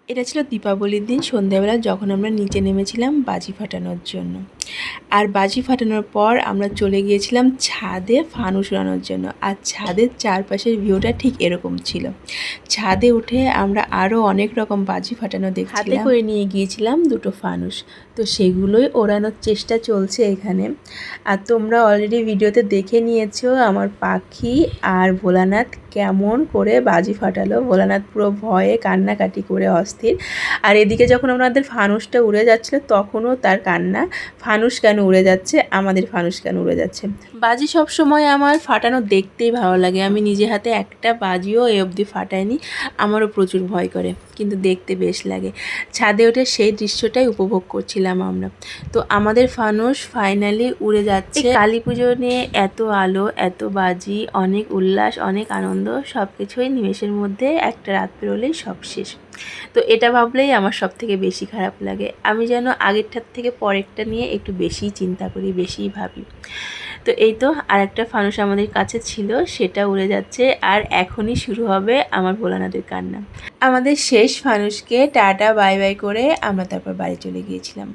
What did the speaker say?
এটা ছিল দীপাবলির দিন সন্ধ্যাবেলা যখন আমরা নিচে নেমেছিলাম বাজি ফাটানোর জন্য। আর বাজি ফাটানোর পর আমরা চলে গিয়েছিলাম ছাদে ফানুস উড়ানোর জন্য। আর ছাদের চারপাশের ভিউটা ঠিক এরকম ছিল। ছাদে উঠে আমরা আরও অনেক রকম বাজি ফাটানো দেখছিলাম। হাতে করে নিয়ে গিয়েছিলাম দুটো ফানুস, তো সেগুলোই ওড়ানোর চেষ্টা চলছে এখানে। আর তোমরা অলরেডি ভিডিওতে দেখে নিয়েছো আমার পাখি আর ভোলানাথ কেমন করে বাজি ফাটালো। ভোলানাথ পুরো ভয়ে কান্নাকাটি করে অস্থির। আর এদিকে যখন আমাদের ফানুসটা উড়ে যাচ্ছিলো তখনও তার কান্না, ফানুস কেন উড়ে যাচ্ছে, আমাদের ফানুস কেন উড়ে যাচ্ছে। বাজি সব সময় আমার ফাটানো দেখতেই ভালো লাগে। আমি নিজে হাতে একটা বাজিও এ অবধি ফাটাইনি, আমারও প্রচুর ভয় করে, কিন্তু দেখতে বেশ লাগে। ছাদে উঠে সেই দৃশ্যটাই উপভোগ করছিলাম আমরা। তো আমাদের ফানুস ফাইনালি উড়ে যাচ্ছে। কালী পুজো নিয়ে এত আলো, এত বাজি, অনেক উল্লাস, অনেক আনন্দ, সব কিছুই নিমেষের মধ্যে একটা রাত পেরোলেই সব শেষ। তো এটা ভাবলেই আমার সব থেকে বেশি খারাপ লাগে। আমি যেন আগেরটার থেকে পরেরটা নিয়ে একটু বেশিই চিন্তা করি, বেশিই ভাবি। তো এই তো আরেকটা ফানুস আমাদের কাছে ছিল, সেটা উড়ে যাচ্ছে। আর এখনই শুরু হবে আমার ভোলানাথের কান্না। আমাদের শেষ ফানুসকে টাটা বাই বাই করে আমরা তারপর বাড়ি চলে গিয়েছিলাম।